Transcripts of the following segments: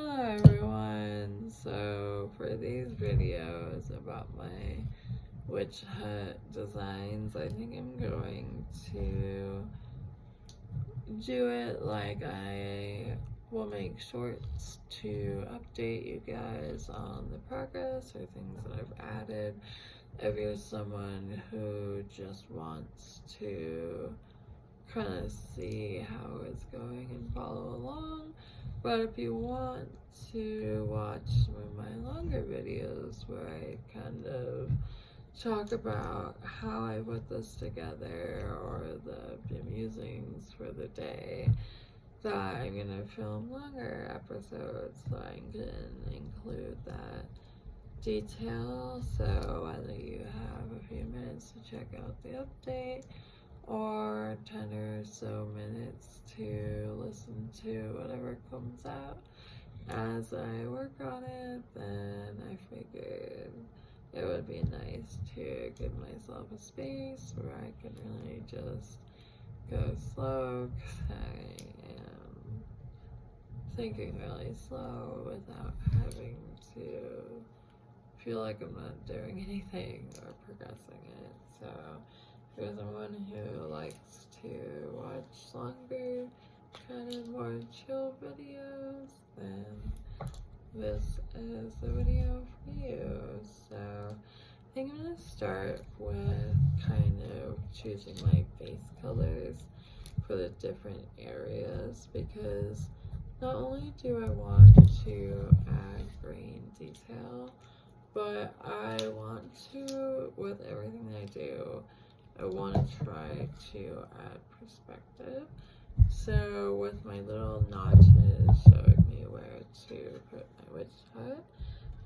Hello everyone, so for these videos about my witch hut designs, I think I'm going to do it like I will make shorts to update you guys on the progress or things that I've added. If you're someone who just wants to kind of see how it's going and follow along, but if you want to watch some of my longer videos where I kind of talk about how I put this together or the musings for the day, that I'm gonna film longer episodes so I can include that detail. So whether you have a few minutes to check out the update or 10 or so minutes to listen to whatever comes out as I work on it, then I figured it would be nice to give myself a space where I can really just go slow, because I am thinking really slow without having to feel like I'm not doing anything or progressing it. So if you're someone who likes to watch longer, kind of more chill videos, then this is the video for you. So I think I'm gonna start with kind of choosing my base colors for the different areas, because not only do I want to add grain detail, but I want to, with everything that I do, I want to try to add perspective. So with my little notches showing me where to put my witch hut,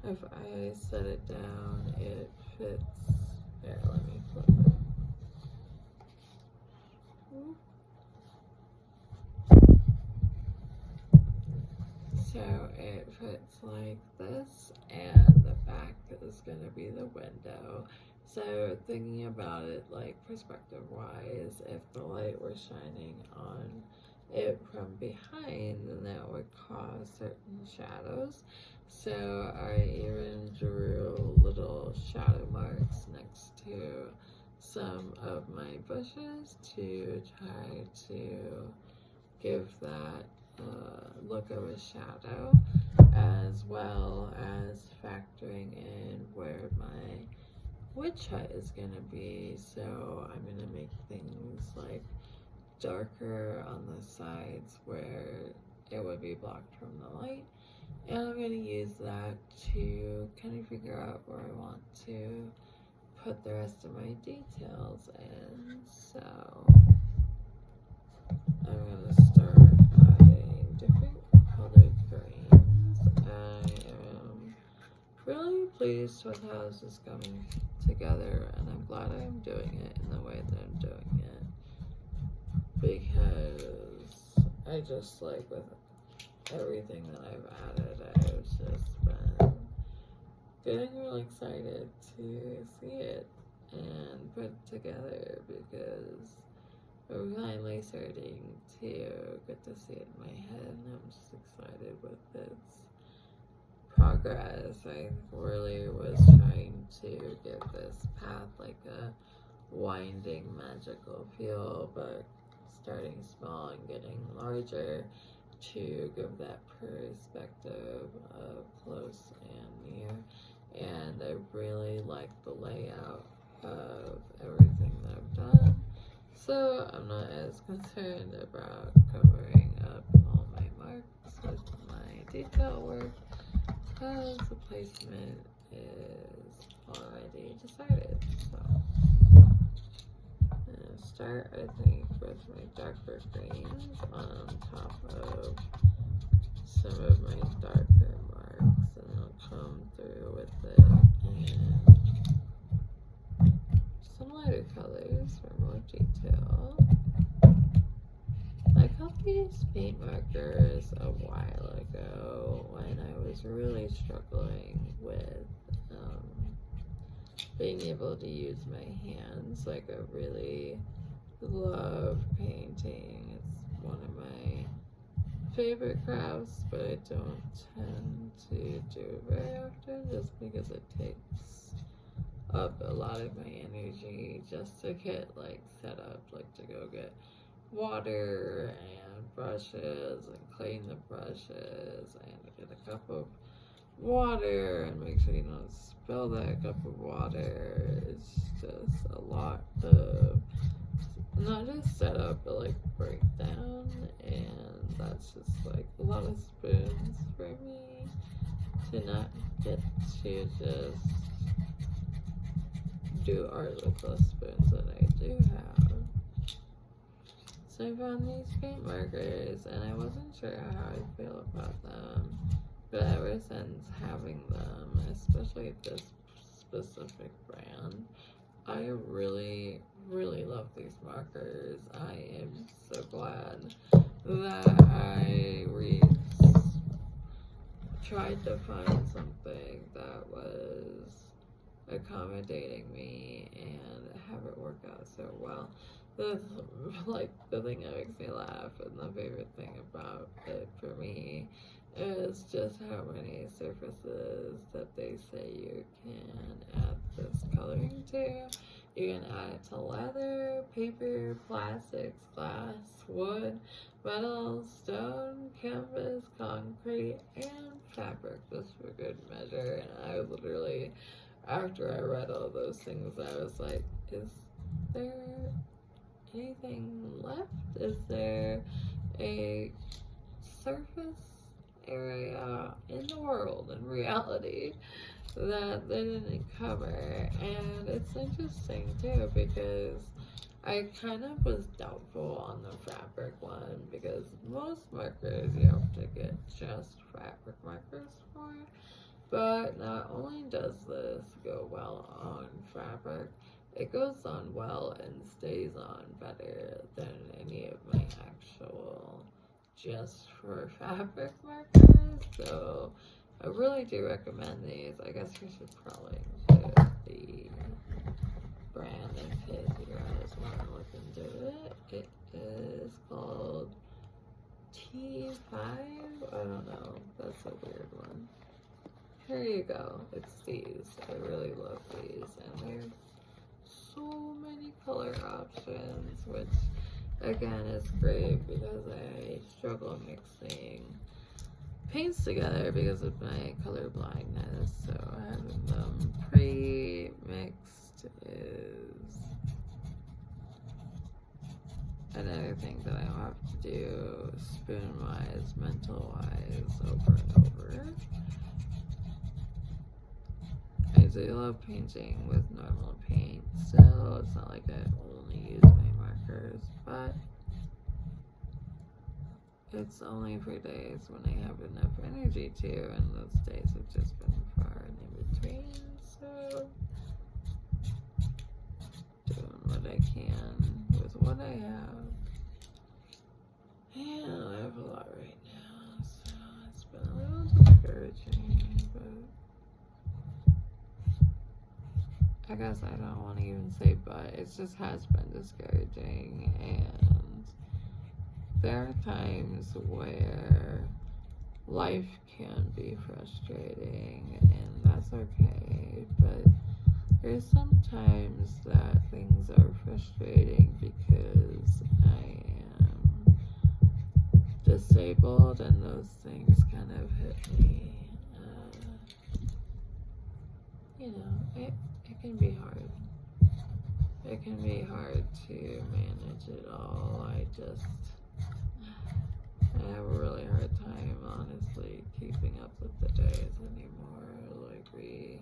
if I set it down, it fits. Here, let me flip it. So it fits like this, and the back is going to be the window. So thinking about it like perspective wise, if the light were shining on it from behind, then that would cause certain shadows. So I even drew little shadow marks next to some of my bushes to try to give that look of a shadow, as well as factoring in where my witch hut is gonna be. So I'm gonna make things like darker on the sides where it would be blocked from the light, and I'm gonna use that to kind of figure out where I want to put the rest of my details in. So I'm gonna start adding different colored greens. I am really pleased with how this is coming together, and I'm glad I'm doing it in the way that I'm doing it, because I just like with everything that I've added, I've just been getting really excited to see it and put it together, because I'm finally starting to get to see it in my head, and I'm just excited with its progress. I really was trying to give this path like a winding magical feel, but starting small and getting larger to give that perspective of close and near. And I really like the layout of everything that I've done, so I'm not as concerned about covering up all my marks with my detail work, because the placement is already decided. So I'm gonna start, I think, with my darker greens on top of some of my darker marks, and I'll come through with it and some lighter colors for more detail. I got these paint markers a while ago when I was really struggling with being able to use my hands. Like, I really love painting. It's one of my favorite crafts, but I don't tend to do it very often just because it takes up a lot of my energy just to get like set up, like to go get water and brushes and clean the brushes and get a cup of water and make sure you don't spill that cup of water. It's just a lot of not just set up but like break down, and that's just like a lot of spoons for me to not get to just do art with the spoons that I do have. So I found these paint markers and I wasn't sure how I feel about them, but ever since having them, especially this specific brand, I really, really love these markers. I am so glad that I tried to find something that was accommodating me and have it work out so well. The thing that makes me laugh and the favorite thing about it for me is just how many surfaces that they say you can add this coloring to. You can add it to leather, paper, plastics, glass, wood, metal, stone, canvas, concrete, and fabric, just for good measure. And I literally, after I read all those things, I was like, is there anything left? Is there a surface area in the world, in reality, that they didn't cover? And it's interesting too because I kind of was doubtful on the fabric one because most markers you have to get just fabric markers for, but not only does this go well on fabric, it goes on well and stays on better than any of my actual just for fabric markers. So I really do recommend these. I guess we should probably include the brand in case you guys want to look into it. It is called T5. I don't know. That's a weird one. Here you go. It's these. I really love these, and there's so many color options, which again is great because I struggle mixing paints together because of my color blindness. So having them pre-mixed is another thing that I don't have to do spoon-wise, mental-wise, over and over. I do love painting with normal paint, so it's not like I only use my markers, but it's only for days when I have enough energy to, and those days have just been far and in between, so doing what I can with what I have. And I have a lot right now, so it's been a little discouraging, but I guess I don't want to even say but, it just has been discouraging, and there are times where life can be frustrating, and that's okay, but there's sometimes that things are frustrating because I am disabled, and those things kind of hit me. It can be hard. It can be hard to manage it all. I have a really hard time, honestly, keeping up with the days anymore. Like, we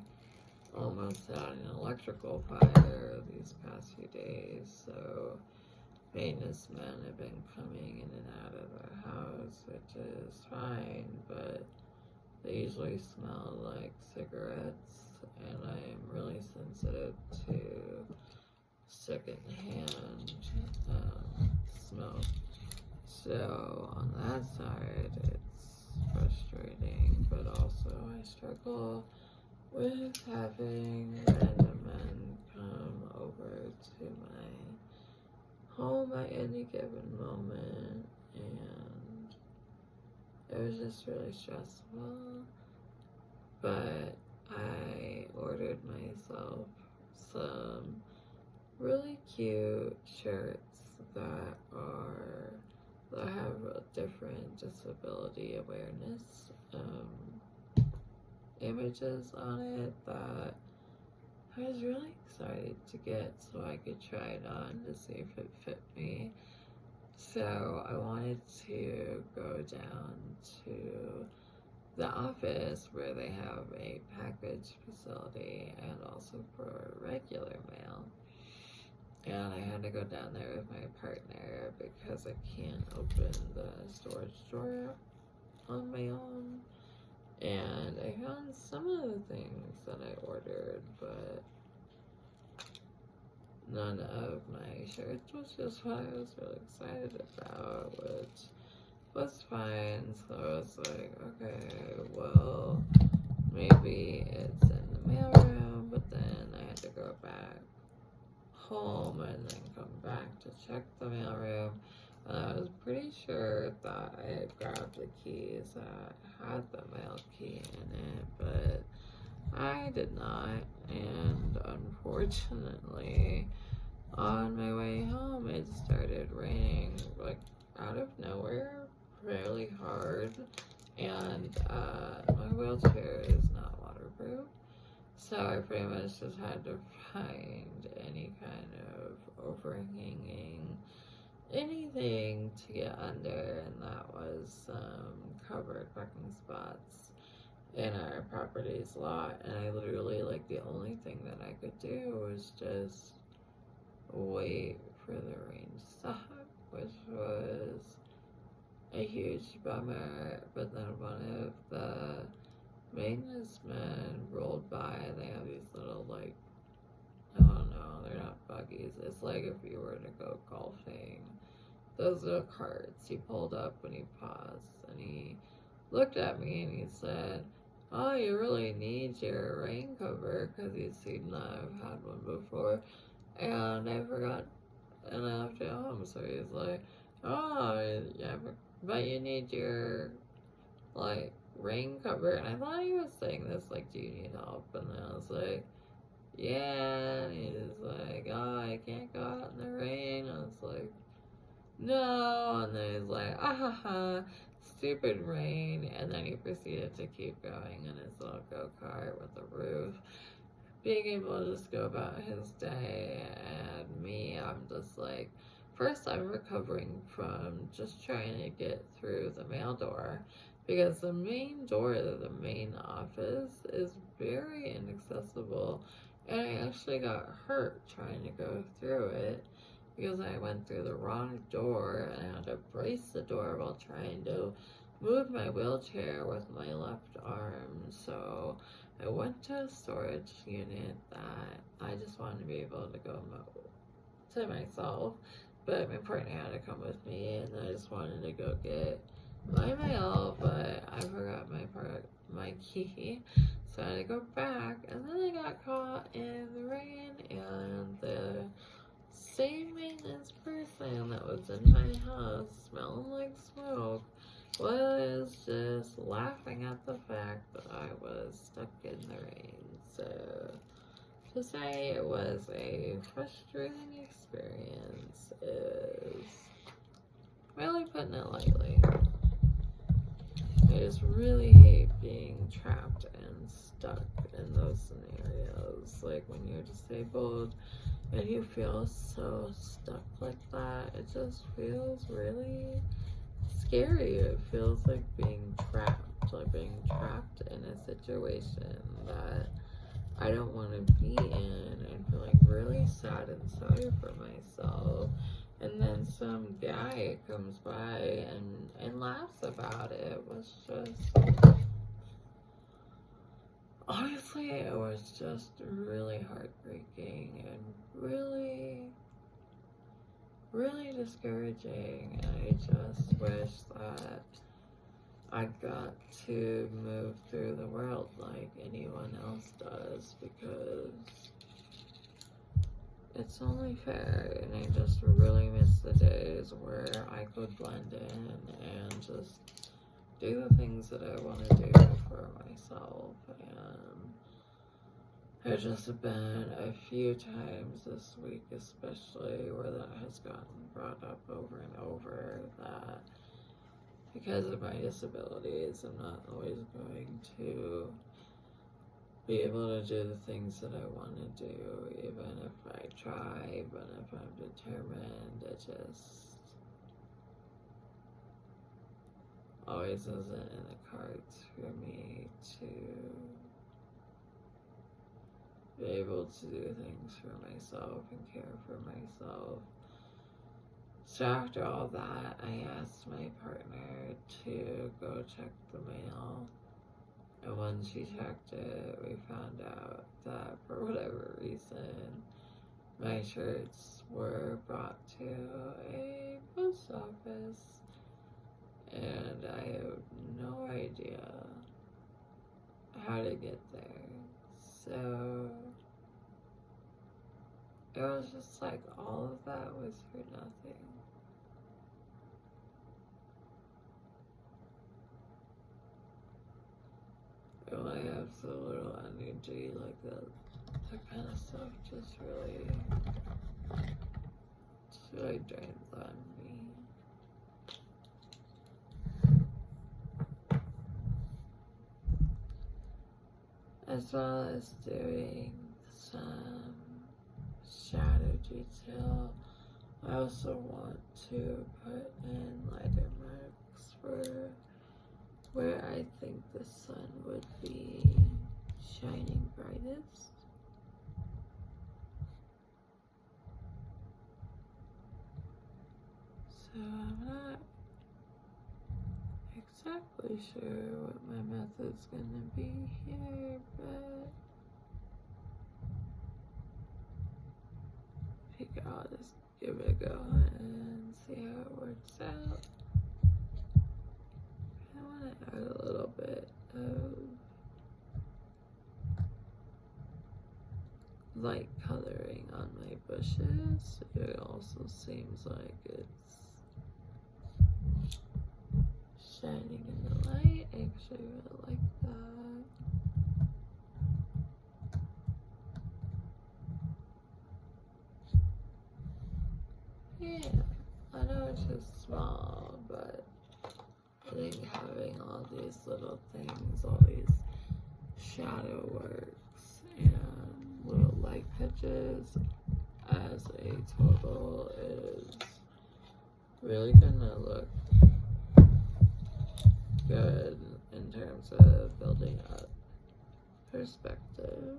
almost had an electrical fire these past few days, so maintenance men have been coming in and out of the house, which is fine, but they usually smell like cigarettes, and I am really sensitive to secondhand smoke. So on that side, it's frustrating, but also I struggle with having random men come over to my home at any given moment, and it was just really stressful. But I ordered myself some really cute shirts that have a different disability awareness images on it that I was really excited to get so I could try it on to see if it fit me. So I wanted to go down to the office where they have a package facility and also for regular mail. And I had to go down there with my partner because I can't open the storage drawer on my own. And I found some of the things that I ordered, but none of my shirts, which is what I was really excited about, which was fine. So I was like, okay, well, maybe it's in the mailroom, but then I had to go back home and then come back to check the mailroom. And I was pretty sure that I had grabbed the keys that had the mail key in it, but I did not. And unfortunately, on my way home, it started raining like out of nowhere, really hard, and my wheelchair is not waterproof, so I pretty much just had to find any kind of overhanging anything to get under, and that was covered parking spots in our property's lot. And I literally, like, the only thing that I could do was just wait for the rain to stop, which was a huge bummer. But then one of the maintenance men rolled by. They have these little, like, I don't know, they're not buggies. It's like if you were to go golfing, those little carts. He pulled up when he paused, and he looked at me and he said, "Oh, you really need your rain cover," because he'd seen that I've had one before, and I forgot, and I left it home. So he's like, "Oh, yeah, but you need your, like, rain cover." And I thought he was saying this like, "Do you need help?" And then I was like, "Yeah." And he's like, "Oh, I can't go out in the rain." I was like, "No." And then he's like, "Ah ha ha, stupid rain." And then he proceeded to keep going in his little go-kart with the roof, being able to just go about his day. And me, I'm just like, first I'm recovering from just trying to get through the mail door, because the main door to the main office is very inaccessible, and I actually got hurt trying to go through it because I went through the wrong door and I had to brace the door while trying to move my wheelchair with my left arm. So I went to a storage unit that I just wanted to be able to go to myself, but my partner had to come with me, and I just wanted to go get my mail, but I forgot my key, so I had to go back, and then I got caught in the rain, and the same maintenance person that was in my house smelling like smoke was just laughing at the fact that I was stuck in the rain. So to say it was a frustrating experience is really putting it lightly. I just really hate being trapped and stuck in those scenarios. Like when you're disabled and you feel so stuck like that, it just feels really scary. It feels like being trapped in a situation that I don't want to be in, and feel like really sad and sorry for myself. And then some guy comes by and laughs about it. It was just, honestly, it was just really heartbreaking and really, really discouraging. And I just wish that I got to move through the world like anyone else does, because it's only fair. And I just really miss the days where I could blend in and just do the things that I want to do for myself. And there's just been a few times this week, especially, where that has gotten brought up over and over, that because of my disabilities, I'm not always going to be able to do the things that I want to do, even if I try, even if I'm determined. It just always isn't in the cards for me to be able to do things for myself and care for myself. So after all that, I asked my partner to go check the mail. And when she checked it, we found out that for whatever reason, my shirts were brought to a post office. And I have no idea how to get there. So it was just like all of that was for nothing. And when I have so little energy, like that kind of stuff just really drains on me. As well as doing some shadow detail. I also want to put in lighter marks for where I think the sun would be shining brightest. So I'm not exactly sure what my method's gonna be here, but I think I'll just give it a go and see how it works out. I want to add a little bit of light coloring on my bushes. It also seems like it's shining in the light. I actually really like that. Yeah, I know it's just small, but I think having all these little things, all these shadow works and little light pitches as a total is really gonna look good in terms of building up perspective.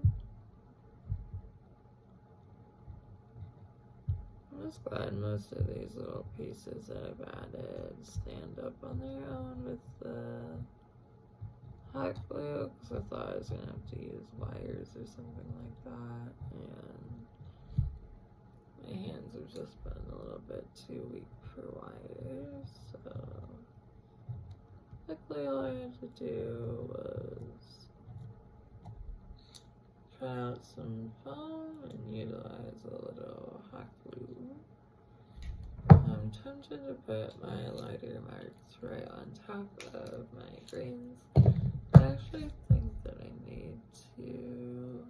I'm just glad most of these little pieces that I've added stand up on their own with the hot glue, because I thought I was gonna have to use wires or something like that, and my hands have just been a little bit too weak for wires, so luckily all I had to do was try out some foam and utilize a little hot glue. I'm tempted to put my lighter marks right on top of my greens, but I actually think that I need to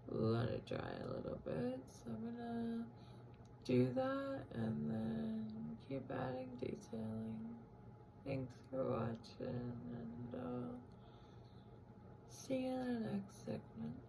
let it dry a little bit, so I'm gonna do that and then keep adding detailing. Thanks for watching, and I'll see you in the next segment.